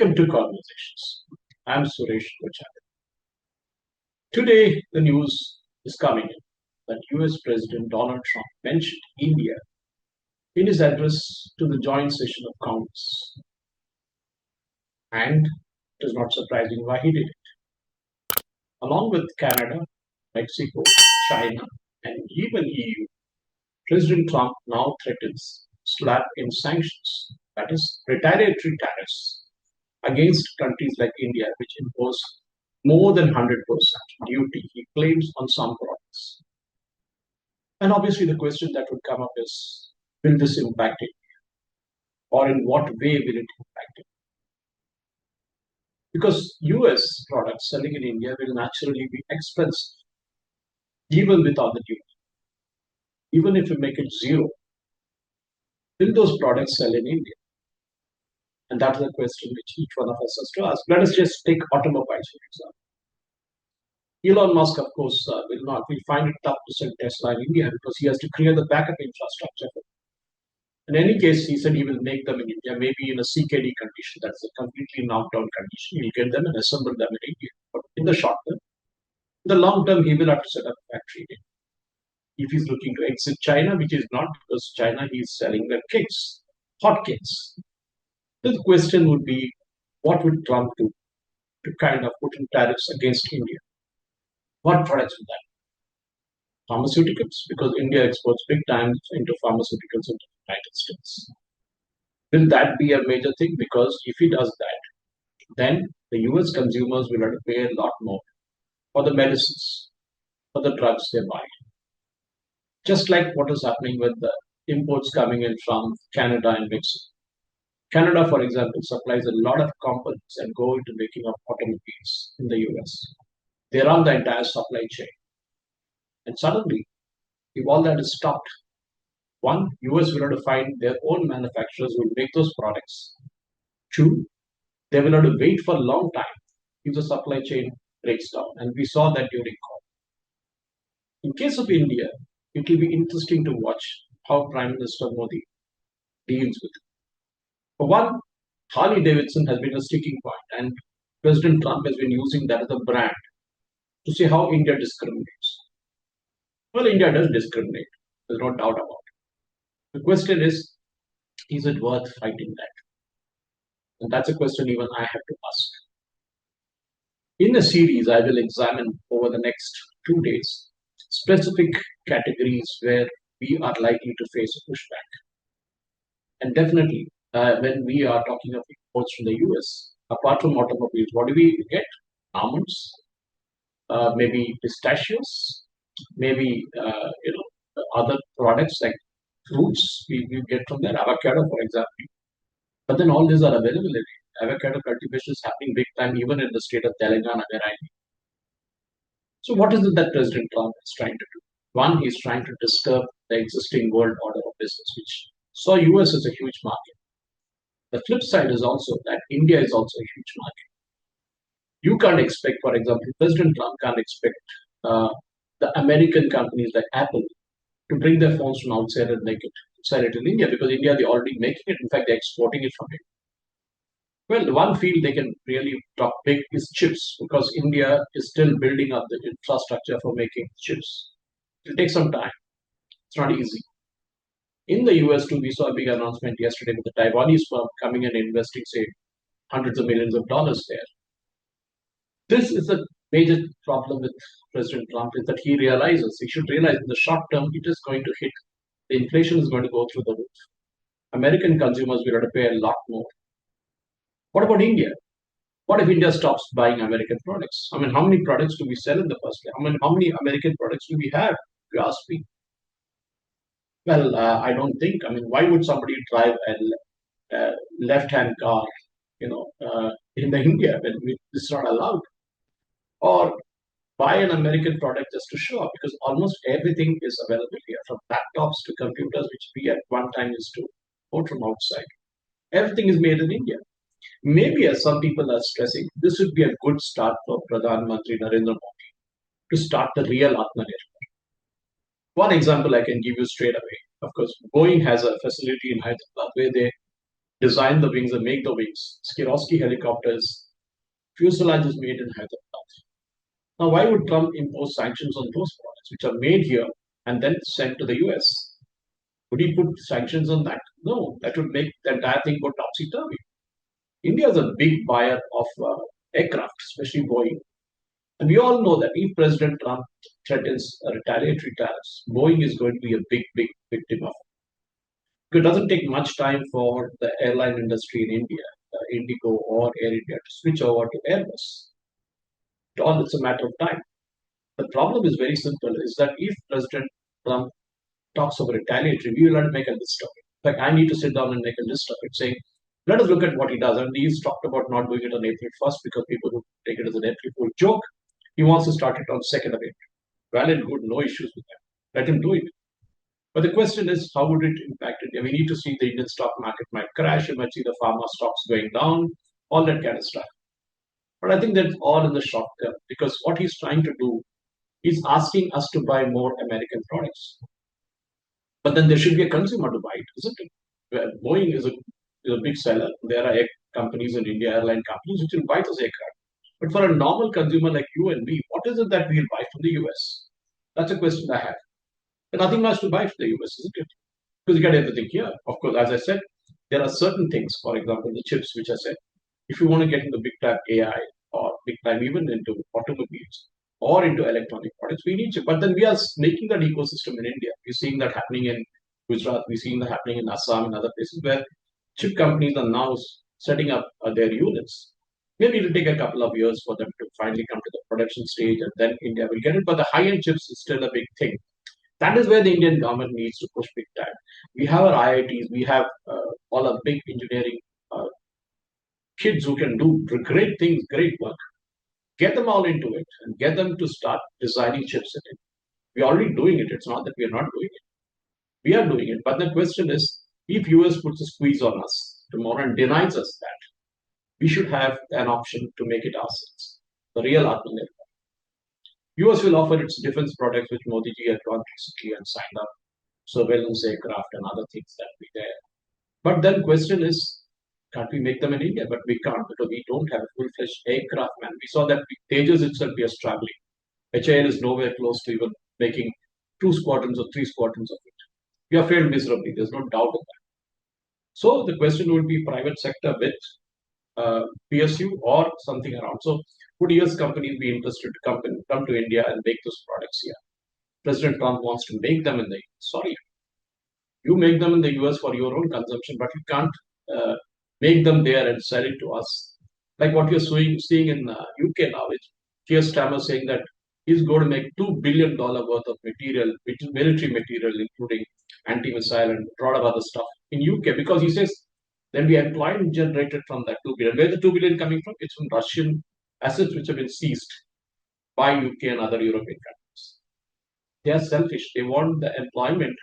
Welcome to Conversations. I'm Suresh Kochari. Today, the news is coming in that US President Donald Trump mentioned India in his address to the joint session of Congress. And it is not surprising why he did it. Along with Canada, Mexico, China, and even EU, President Trump now threatens slap in sanctions, that is, retaliatory tariffs against countries like India, which impose more than 100% duty, he claims, on some products. And obviously, the question that would come up is, will this impact it? Or in what way will it impact it? Because US products selling in India will naturally be expensive, even without the duty. Even if you make it zero, will those products sell in India? And that's the question which each one of us has to ask. Let us just take automobiles, for example. Elon Musk, of course, will find it tough to sell Tesla in India because he has to create the backup infrastructure. In any case, he said he will make them in India, maybe in a CKD condition, that's a completely knocked down condition. He'll get them and assemble them in India. But in the short term, in the long term, he will have to set up a factory in India. If he's looking to exit China, which is not because China, he's selling their kits, hot kits. The question would be, what would Trump do to kind of put in tariffs against India? What products would that be? Pharmaceuticals, because India exports big time into pharmaceuticals into the United States. Will that be a major thing? Because if he does that, then the US consumers will have to pay a lot more for the medicines, for the drugs they buy. Just like what is happening with the imports coming in from Canada and Mexico. Canada, for example, supplies a lot of components that go into making of automobiles in the US. They run the entire supply chain. And suddenly, if all that is stopped, one, US will have to find their own manufacturers who will make those products. Two, they will have to wait for a long time if the supply chain breaks down. And we saw that during COVID. In case of India, it will be interesting to watch how Prime Minister Modi deals with it. For one, Harley Davidson has been a sticking point, and President Trump has been using that as a brand to say how India discriminates. Well, India does discriminate. There's no doubt about it. The question is it worth fighting that? And that's a question even I have to ask. In a series, I will examine over the next 2 days specific categories where we are likely to face a pushback. And definitely, when we are talking of imports from the US, apart from automobiles, what do we get? Almonds, maybe pistachios, maybe other products like fruits we get from there, avocado, for example. But then all these are available in India. Avocado cultivation is happening big time even in the state of Telangana where I am. So what is it that President Trump is trying to do? One, he's trying to disturb the existing world order of business, which saw US as a huge market. The flip side is also that India is also a huge market. You can't expect, for example, President Trump can't expect the American companies like Apple to bring their phones from outside and sell it in India because India, they're already making it. In fact, they're exporting it from India. Well, the one field they can really talk big is chips because India is still building up the infrastructure for making chips. It'll take some time. It's not easy. In the US too, we saw a big announcement yesterday with the Taiwanese firm coming and investing, say, hundreds of millions of dollars there. This is a major problem with President Trump is that he should realize in the short term, it is going to hit. The inflation is going to go through the roof. American consumers will have to pay a lot more. What about India? What if India stops buying American products? I mean, how many products do we sell in the first place? How many American products do we have, if you ask me? Well, I don't think. I mean, why would somebody drive a left-hand car, in the India when it's not allowed? Or buy an American product just to show up because almost everything is available here, from laptops to computers, which we at one time used to import from outside. Everything is made in India. Maybe, as some people are stressing, this would be a good start for Pradhan Mantri Narendra Modi to start the real Atmanirbhar. One example I can give you straight away. Of course, Boeing has a facility in Hyderabad where they design the wings and make the wings. Skirovsky helicopters, fuselage is made in Hyderabad. Now, why would Trump impose sanctions on those products which are made here and then sent to the US? Would he put sanctions on that? No, that would make the entire thing go topsy turvy. India is a big buyer of aircraft, especially Boeing. And we all know that if President Trump threatens retaliatory tariffs, Boeing is going to be a big, big victim of it. It doesn't take much time for the airline industry in India, Indigo or Air India, to switch over to Airbus. It's a matter of time. The problem is very simple: is that if President Trump talks of retaliatory, we will have to make a list of it. In fact, I need to sit down and make a list of it, saying, let us look at what he does. And he's talked about not doing it on April 1st because people who take it as an April Fool joke. He wants to start it on 2nd of April. Well and good, no issues with that. Let him do it. But the question is, how would it impact India? We need to see the Indian stock market might crash. You might see the pharma stocks going down, all that kind of stuff. But I think that's all in the short term because what he's trying to do is asking us to buy more American products. But then there should be a consumer to buy it, isn't it? Well, Boeing is a big seller. There are companies in India, airline companies, which will buy those aircraft. But for a normal consumer like you and me, what is it that we'll buy from the US? That's a question I have. There's nothing much to buy from the US, isn't it? Because you get everything here. Of course, as I said, there are certain things, for example, the chips, which I said, if you want to get into big time AI or big time even into automobiles or into electronic products, we need chip. But then we are making that ecosystem in India. We're seeing that happening in Gujarat, we're seeing that happening in Assam and other places where chip companies are now setting up their units. Maybe it'll take a couple of years for them to finally come to the production stage and then India will get it. But the high-end chips is still a big thing. That is where the Indian government needs to push big time. We have our IITs, we have all our big engineering kids who can do great things, great work. Get them all into it and get them to start designing chips in it. We're already doing it. It's not that we are not doing it. We are doing it. But the question is, if US puts a squeeze on us tomorrow and denies us that, we should have an option to make it ourselves. The real Atmanirbhar. US will offer its defense products, which Modi ji had gone recently and signed up, surveillance aircraft and other things that be there. But then question is, can't we make them in India? But we can't because we don't have a full-fledged aircraft, man. We saw that Tejas itself, we are struggling. HAL is nowhere close to even making 2 squadrons or 3 squadrons of it. We have failed miserably. There's no doubt of that. So the question would be private sector with PSU or something around. So would US companies be interested to come to India and make those products here? President Trump wants to make them in the sorry, you make them in the US for your own consumption, but you can't make them there and sell it to us. Like what you're seeing in UK now, is Keir Starmer saying that he's going to make $2 billion worth of material, which is military material, including anti-missile and a lot of other stuff in UK, because he says then we employment generated from that 2 billion. Where the 2 billion coming from? It's from Russian assets which have been seized by UK and other European countries. They are selfish. They want the employment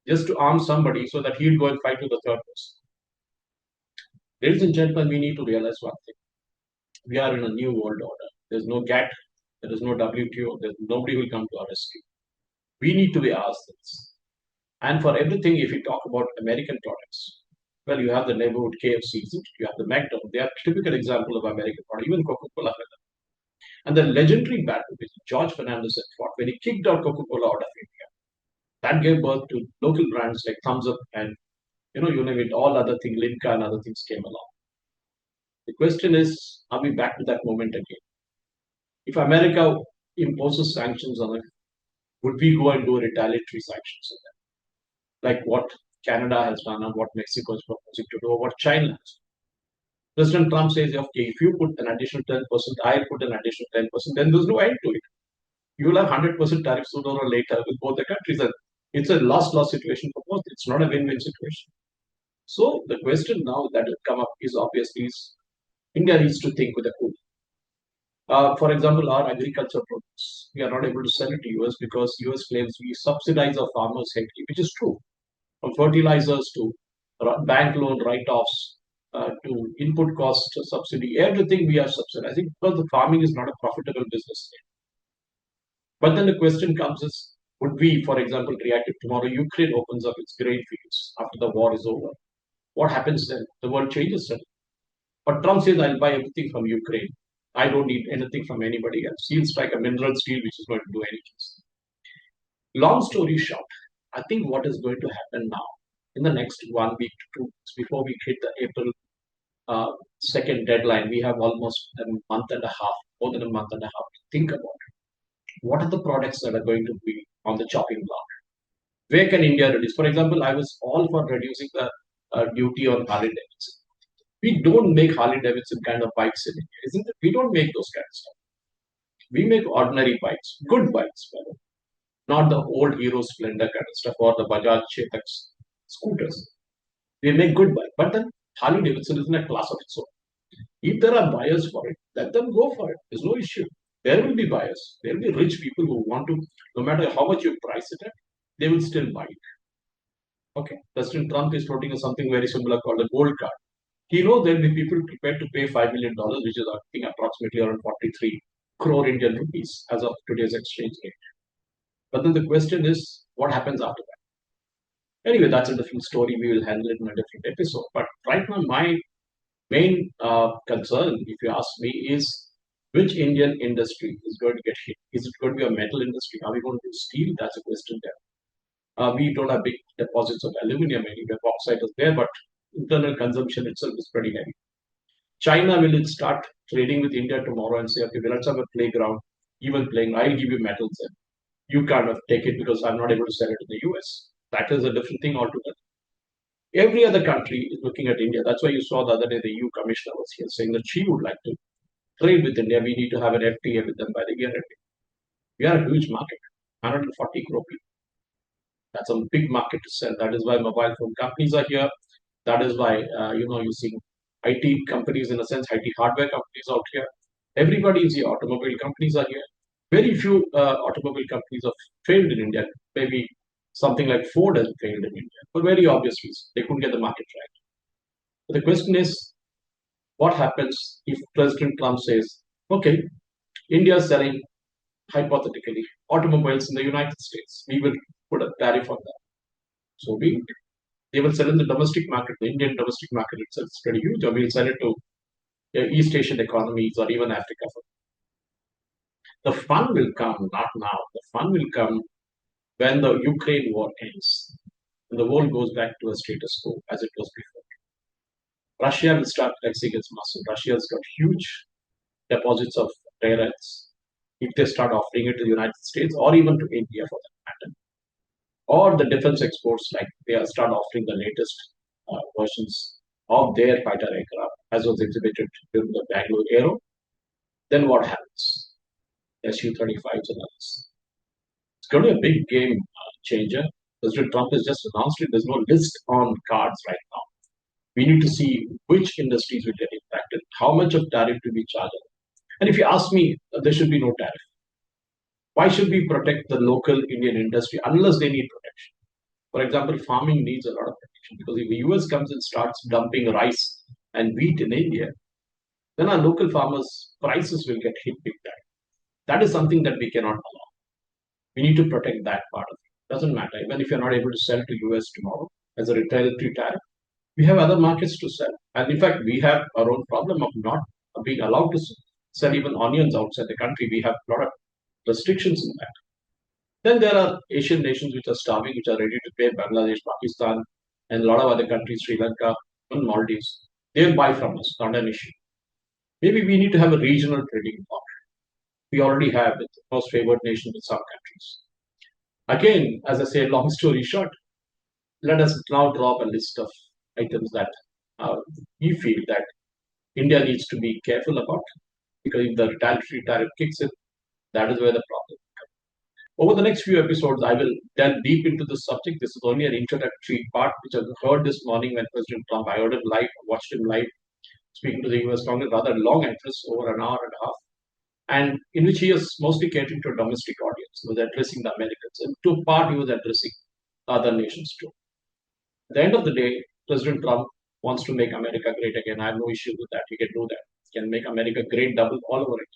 just to arm somebody so that he'll go and fight with the third person. Ladies and gentlemen, we need to realize one thing. We are in a new world order. There's no GATT, there is no WTO, there's nobody will come to our rescue. We need to be ourselves. And for everything, if you talk about American products, well, you have the neighborhood KFCs, you have the McDonald's, they are a typical example of American product, even Coca-Cola. And the legendary battle which George Fernandez had fought when he kicked out Coca-Cola out of India, that gave birth to local brands like Thumbs Up and you name it, all other things, Limca and other things came along. The question is, are we back to that moment again? If America imposes sanctions on it, would we go and do retaliatory sanctions on them? Like what Canada has done and what Mexico is proposing to do, or what China has done. President Trump says, okay, if you put an additional 10%, I'll put an additional 10%, then there's no end to it. You will have 100% tariffs sooner or later with both the countries. And it's a loss-loss situation for both. It's not a win-win situation. So the question now that will come up is obviously India needs to think with a cool. For example, our agriculture products, we are not able to sell it to US because US claims we subsidize our farmers heavily, which is true. From fertilizers to bank loan write-offs to input cost subsidy, everything we are subsidizing because the farming is not a profitable business. But then the question comes is, would we, for example, react if tomorrow Ukraine opens up its grain fields after the war is over? What happens then? The world changes suddenly. But Trump says, I'll buy everything from Ukraine. I don't need anything from anybody else. He'll strike a mineral steel which is going to do anything. Long story short, I think what is going to happen now in the next 1 week to 2 weeks before we hit the April second deadline, we have almost a month and a half, more than a month and a half to think about it. What are the products that are going to be on the chopping block? Where can India reduce? For example, I was all for reducing the duty on Harley Davidson. We don't make Harley Davidson kind of bikes in India, isn't it? We don't make those kind of stuff. We make ordinary bikes, good bikes, not the old Hero Splendor kind of stuff or the Bajaj Chetak scooters. We make good bikes, but then Harley Davidson is in a class of its own. If there are buyers for it, let them go for it. There's no issue. There will be buyers. There will be rich people who want to, no matter how much you price it at, they will still buy it. Okay. President Trump is floating something very similar called a gold card. He knows there will be people prepared to pay $5 million, which is I think approximately around 43 crore Indian rupees as of today's exchange rate. But then the question is, what happens after that? Anyway, that's a different story. We will handle it in a different episode. But right now, my main concern, if you ask me, is which Indian industry is going to get hit? Is it going to be a metal industry? Are we going to do steel? That's a question there. We don't have big deposits of aluminum anywhere. Bauxite is there, but internal consumption itself is pretty heavy. China will start trading with India tomorrow and say, okay, well, let's have a playground, even playing. I'll give you metals and you kind of take it because I'm not able to sell it in the US. That is a different thing altogether. Every other country is looking at India. That's why you saw the other day the EU commissioner was here saying that she would like to trade with India. We need to have an FTA with them by the year end. We are a huge market, 140 crore people. That's a big market to sell. That is why mobile phone companies are here. That is why you see IT companies, in a sense, IT hardware companies out here. Everybody is here. Automobile companies are here. Very few automobile companies have failed in India. Maybe something like Ford has failed in India for very obvious reasons. They couldn't get the market right. But the question is, what happens if President Trump says, okay, India is selling, hypothetically, automobiles in the United States. We will put a tariff on that. So they will sell in the domestic market. The Indian domestic market itself is pretty huge. Or we'll sell it to East Asian economies or even Africa. The fun will come, not now. The fun will come when the Ukraine war ends and the world goes back to a status quo as it was before. Russia will start flexing its muscle. Russia has got huge deposits of rare earths. If they start offering it to the United States or even to India for that matter, or the defense exports, like they start offering the latest versions of their fighter aircraft, as was exhibited during the Bangalore Aero, then what happens? Su-35s and others. It's going to be a big game changer. President Trump has just announced it. There's no list on cards right now. We need to see which industries will get impacted, how much of tariff to be charged. And if you ask me, there should be no tariff. Why should we protect the local Indian industry unless they need protection? For example, farming needs a lot of protection because if the US comes and starts dumping rice and wheat in India, then our local farmers' prices will get hit big time. That is something that we cannot allow. We need to protect that part of it. Doesn't matter. Even if you're not able to sell to US tomorrow as a retaliatory tariff, we have other markets to sell. And in fact, we have our own problem of not being allowed to sell even onions outside the country. We have a lot of restrictions in that. Then there are Asian nations which are starving, which are ready to pay Bangladesh, Pakistan, and a lot of other countries, Sri Lanka, and Maldives. They'll buy from us, not an issue. Maybe we need to have a regional trading bloc. We already have with the most favored nation with some countries. Again, as I say, long story short, let us now draw up a list of items that we feel that India needs to be careful about, because if the retaliatory tariff kicks in, that is where the problem comes. Over the next few episodes, I will delve deep into this subject. This is only an introductory part, which I heard this morning when President Trump, I heard him live, watched him live, speaking to the US Congress, rather long address, over an hour and a half, and in which he is mostly catering to a domestic audience. He was addressing the Americans, and to a part he was addressing other nations too. At the end of the day, President Trump wants to make America great again. I have no issue with that. He can do that. He can make America great double all over it.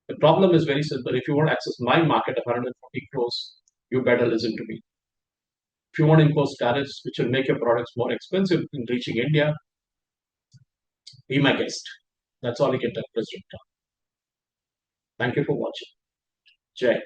The problem is very simple. If you want to access my market of 140 crores, you better listen to me. If you want to impose tariffs which will make your products more expensive in reaching India, be my guest. That's all I can tell President Trump. Thank you for watching. Jai.